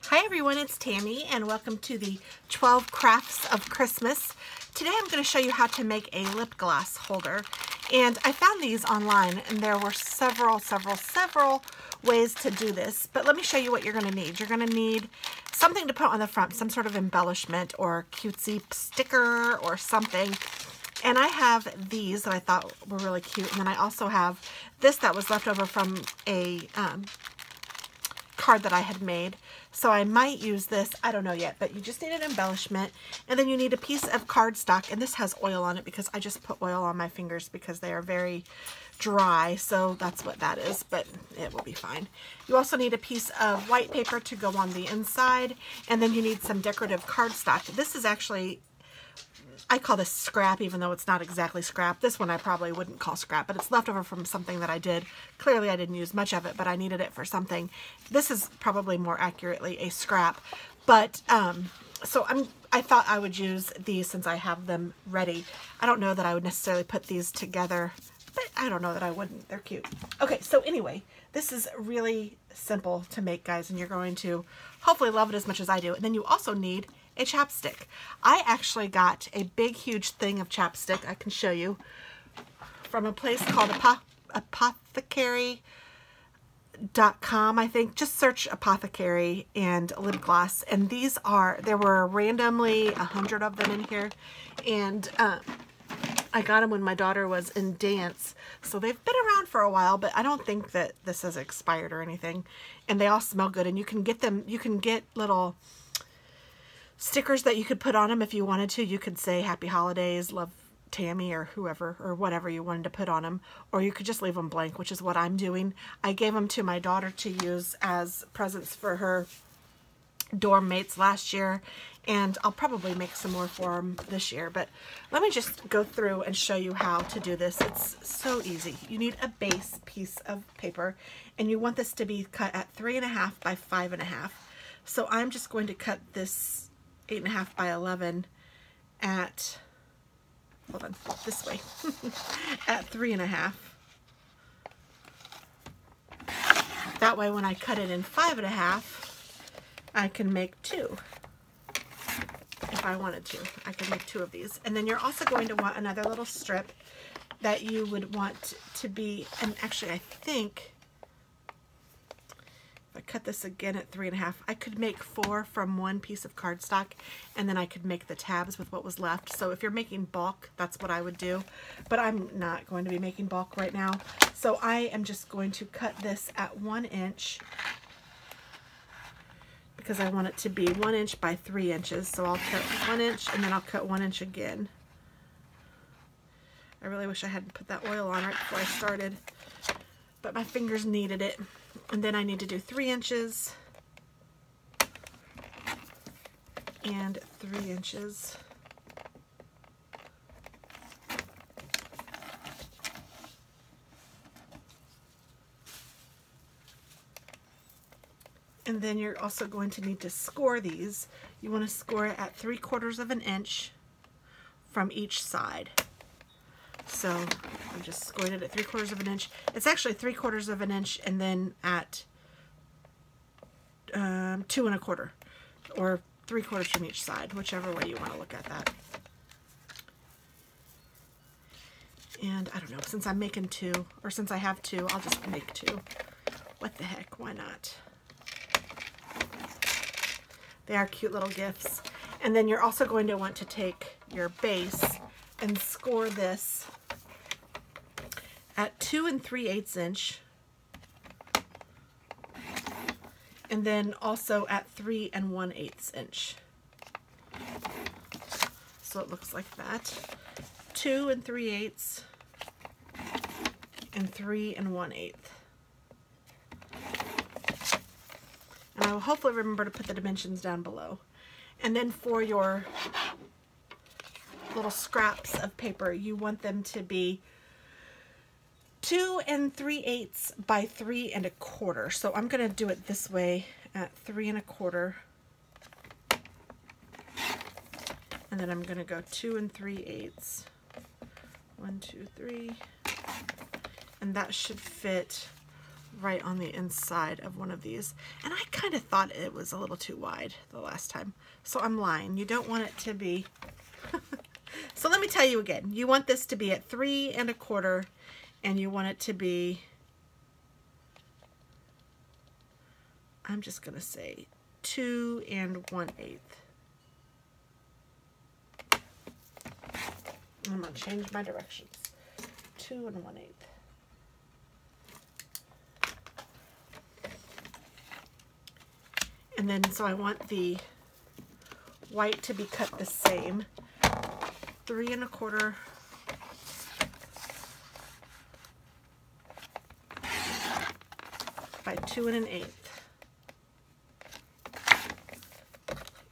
Hi everyone, it's Tammy and welcome to the 12 Crafts of Christmas. Today I'm going to show you how to make a lip gloss holder. And I found these online and there were several ways to do this. But let me show you what you're going to need. You're going to need something to put on the front, some sort of embellishment or cutesy sticker or something. And I have these that I thought were really cute. And then I also have this that was left over from a card that I had made. So I might use this, I don't know yet, but you just need an embellishment, and then you need a piece of cardstock, and this has oil on it because I just put oil on my fingers because they are very dry, so that's what that is, but it will be fine. You also need a piece of white paper to go on the inside, and then you need some decorative cardstock. This is actually, I call this scrap, even though it's not exactly scrap. This one I probably wouldn't call scrap, but it's left over from something that I did. Clearly I didn't use much of it, but I needed it for something. This is probably more accurately a scrap, but so I thought I would use these since I have them ready. I don't know that I would necessarily put these together, but I don't know that I wouldn't. They're cute. Okay, so anyway, this is really simple to make, guys, and you're going to hopefully love it as much as I do. And then you also need a chapstick. I actually got a big, huge thing of chapstick. I can show you from a place called apothecary.com, I think. Just search apothecary and lip gloss. And these are, there were randomly 100 of them in here. And I got them when my daughter was in dance. So they've been around for a while, but I don't think that this has expired or anything. And they all smell good. And you can get them, you can get little stickers that you could put on them if you wanted to. You could say Happy Holidays, Love Tammy, or whoever, or whatever you wanted to put on them. Or you could just leave them blank, which is what I'm doing. I gave them to my daughter to use as presents for her dorm mates last year, and I'll probably make some more for them this year. But let me just go through and show you how to do this. It's so easy. You need a base piece of paper, and you want this to be cut at 3.5 by 5.5. So I'm just going to cut this 8.5 by 11 at, hold on, this way, at 3.5. That way when I cut it in 5.5, I can make 2. If I wanted to, I could make 2 of these. And then you're also going to want another little strip that you would want to be, and actually I think, I cut this again at 3.5. I could make 4 from one piece of cardstock, and then I could make the tabs with what was left. So if you're making bulk, that's what I would do. But I'm not going to be making bulk right now. So I am just going to cut this at 1 inch because I want it to be 1 inch by 3 inches. So I'll cut 1 inch and then I'll cut 1 inch again. I really wish I hadn't put that oil on right before I started, but my fingers needed it. And then I need to do 3 inches and 3 inches. And then you're also going to need to score these. You want to score it at 3/4 of an inch from each side. So I'm just scoring it at 3/4 of an inch. It's actually 3/4 of an inch and then at 2 1/4, or 3/4 from each side, whichever way you want to look at that. And I don't know, since I'm making 2, or since I have 2, I'll just make 2. What the heck, why not? They are cute little gifts. And then you're also going to want to take your base and score this at 2 3/8 inch, and then also at 3 1/8 inch. So it looks like that. 2 3/8 and 3 1/8. And I will hopefully remember to put the dimensions down below. And then for your little scraps of paper, you want them to be 2 3/8 by 3 1/4. So I'm going to do it this way at 3 1/4. And then I'm going to go 2 3/8. 1, 2, 3. And that should fit right on the inside of one of these. And I kind of thought it was a little too wide the last time. So I'm lying. You don't want it to be... So let me tell you again. You want this to be at 3 1/4, and you want it to be... I'm just going to say 2 1/8. I'm going to change my directions. 2 1/8. And then, so I want the white to be cut the same. 3 1/4 by 2 1/8.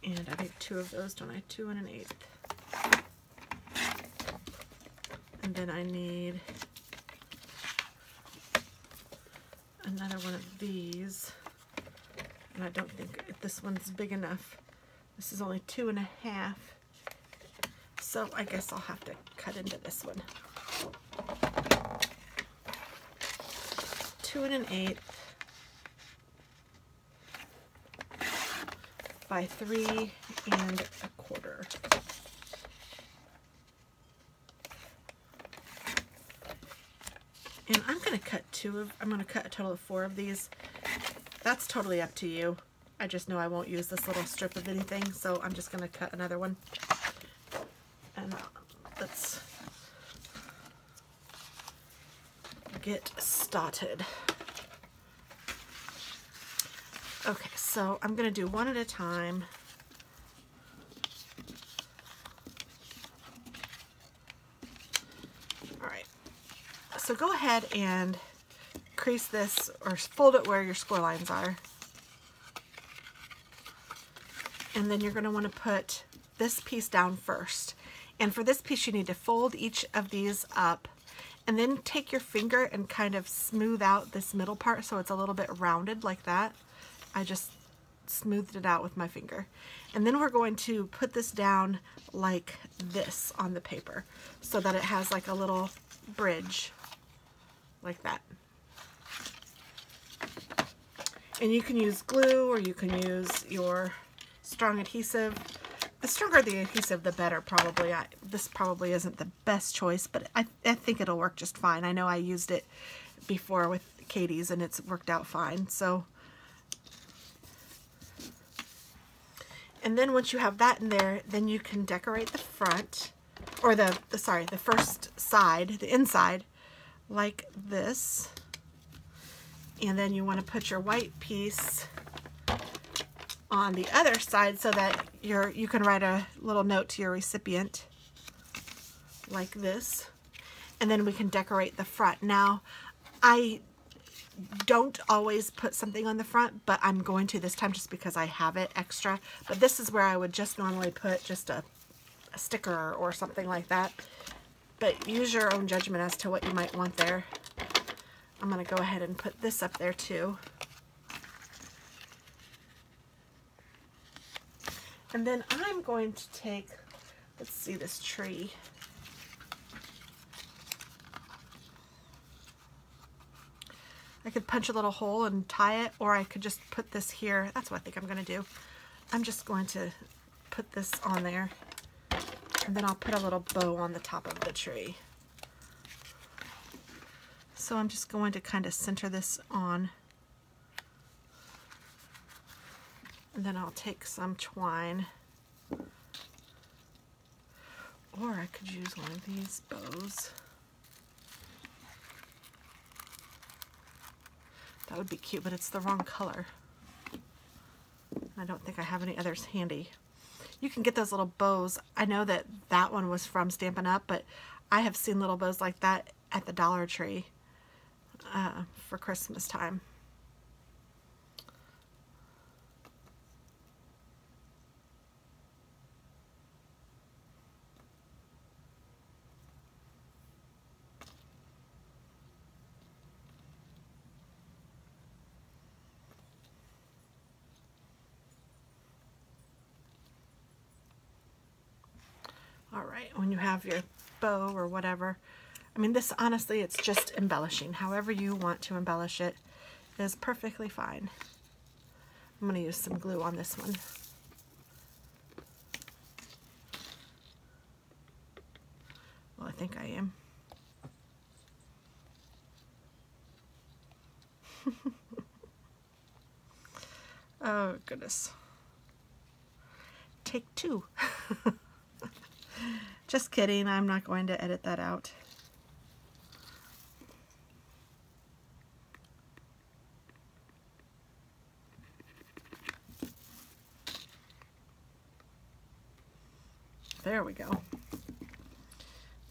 And I make 2 of those, don't I? 2 1/8. And then I need another one of these. And I don't think this one's big enough. This is only 2 1/2. So I guess I'll have to cut into this one. 2 1/8 by 3 1/4. And I'm going to cut I'm going to cut a total of 4 of these. That's totally up to you. I just know I won't use this little strip of anything, so I'm just going to cut another one. And let's get started. Okay, so I'm going to do one at a time. All right, so go ahead and crease this or fold it where your score lines are. And then you're going to want to put this piece down first. And for this piece, you need to fold each of these up and then take your finger and kind of smooth out this middle part so it's a little bit rounded like that. I just smoothed it out with my finger. And then we're going to put this down like this on the paper so that it has like a little bridge like that. And you can use glue or you can use your strong adhesive. The stronger the adhesive, the better probably. This probably isn't the best choice, but I think it'll work just fine. I know I used it before with Katie's and it's worked out fine. So, and then once you have that in there, then you can decorate the front, or the first side, the inside, like this. And then you want to put your white piece on the other side so that you can write a little note to your recipient like this. And then we can decorate the front. Now, I don't always put something on the front, but I'm going to this time just because I have it extra. But this is where I would just normally put just a sticker or something like that. But use your own judgment as to what you might want there. I'm going to go ahead and put this up there too. And then I'm going to take, let's see this tree. I could punch a little hole and tie it, or I could just put this here. That's what I think I'm going to do. I'm just going to put this on there, and then I'll put a little bow on the top of the tree. So I'm just going to kind of center this on. And then I'll take some twine, or I could use one of these bows. That would be cute, but it's the wrong color. I don't think I have any others handy. You can get those little bows. I know that that one was from Stampin' Up, but I have seen little bows like that at the Dollar Tree for Christmas time. All right, when you have your bow or whatever, I mean, this honestly, it's just embellishing. However you want to embellish it, is perfectly fine. I'm going to use some glue on this one. Well, I think I am. Oh, goodness. Take two. Just kidding. I'm not going to edit that out. There we go.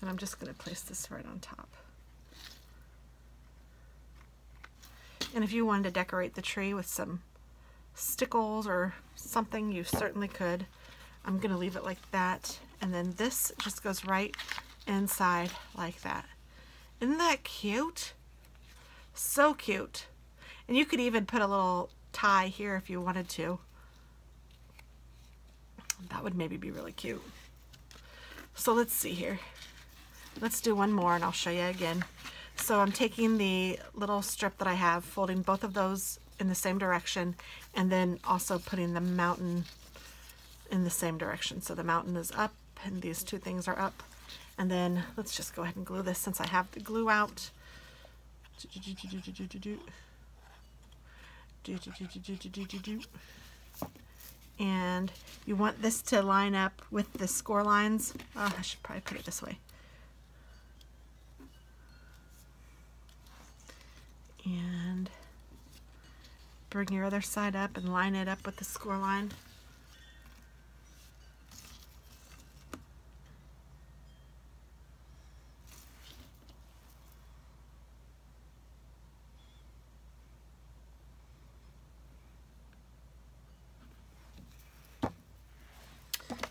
And I'm just going to place this right on top. And if you wanted to decorate the tree with some stickles or something, you certainly could. I'm going to leave it like that. And then this just goes right inside like that. Isn't that cute? So cute. And you could even put a little tie here if you wanted to. That would maybe be really cute. So let's see here. Let's do one more and I'll show you again. So I'm taking the little strip that I have, folding both of those in the same direction, and then also putting the mountain in the same direction. So the mountain is up and these two things are up. And then let's just go ahead and glue this since I have the glue out. And you want this to line up with the score lines. Oh, I should probably put it this way. And bring your other side up and line it up with the score line.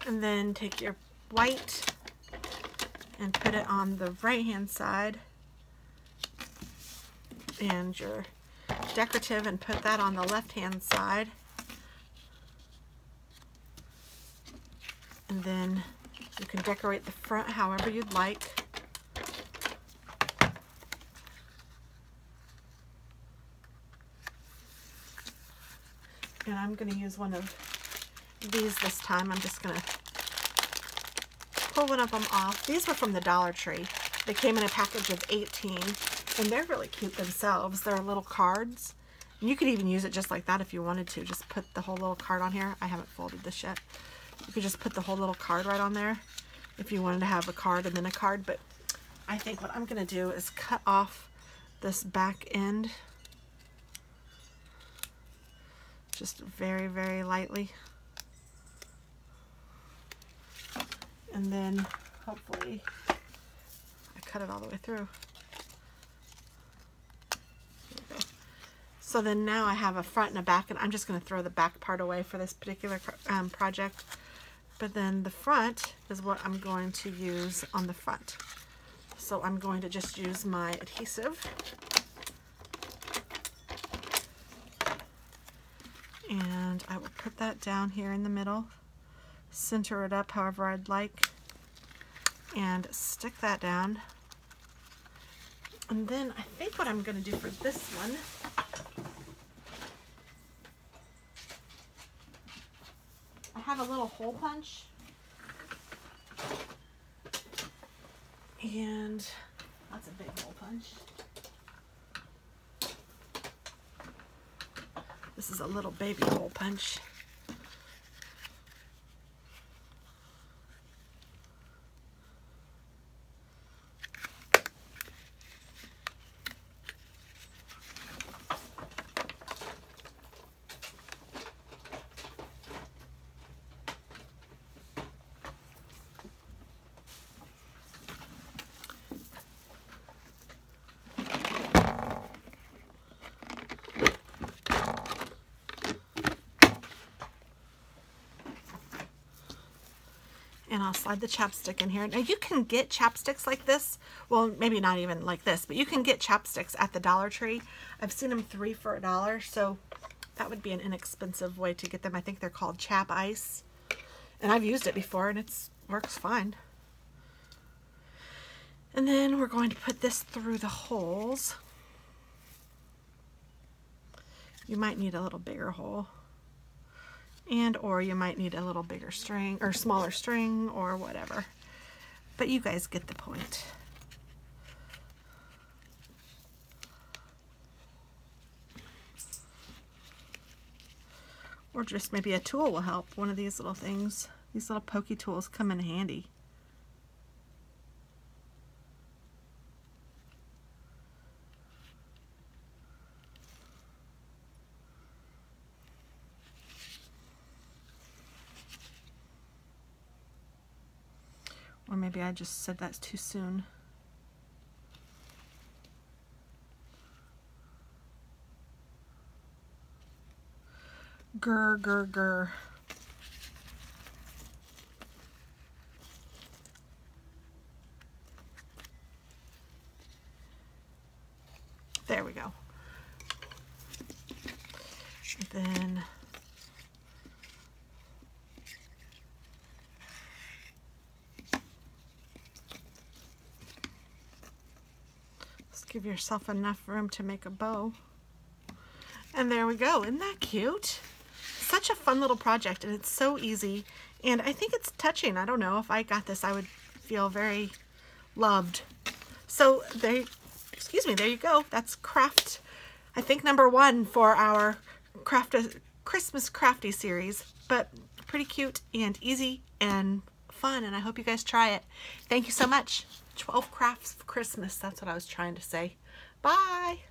And then take your white and put it on the right hand side, and your decorative and put that on the left hand side. And then you can decorate the front however you'd like. And I'm going to use one of these this time. I'm just going to pull one of them off. These were from the Dollar Tree. They came in a package of 18, and they're really cute themselves. They're little cards. And you could even use it just like that if you wanted to. Just put the whole little card on here. I haven't folded this yet. You could just put the whole little card right on there if you wanted to have a card and then a card. But I think what I'm going to do is cut off this back end just very, very lightly. And then hopefully I cut it all the way through. There we go. So then now I have a front and a back, and I'm just going to throw the back part away for this particular project. But then the front is what I'm going to use on the front. So I'm going to just use my adhesive. And I will put that down here in the middle, center it up however I'd like, and stick that down. And then I think what I'm going to do for this one, I have a little hole punch, and that's a big hole punch. This is a little baby hole punch. And I'll slide the chapstick in here. Now you can get chapsticks like this. Well, maybe not even like this, but you can get chapsticks at the Dollar Tree. I've seen them 3 for $1, so that would be an inexpensive way to get them. I think they're called Chap Ice. And I've used it before and it works fine. And then we're going to put this through the holes. You might need a little bigger hole, and or you might need a little bigger string or smaller string or whatever, but you guys get the point. Or just maybe a tool will help. One of these little things, these little pokey tools come in handy. Or maybe I just said that's too soon. Grr, grr, grr. There we go. And then just give yourself enough room to make a bow. And there we go. Isn't that cute? Such a fun little project, and it's so easy, and I think it's touching. I don't know, if I got this I would feel very loved. So there, excuse me, there you go. That's craft, I think, #1 for our Christmas crafty series, but pretty cute and easy and fun, and I hope you guys try it. Thank you so much. 12 crafts of Christmas, that's what I was trying to say. Bye.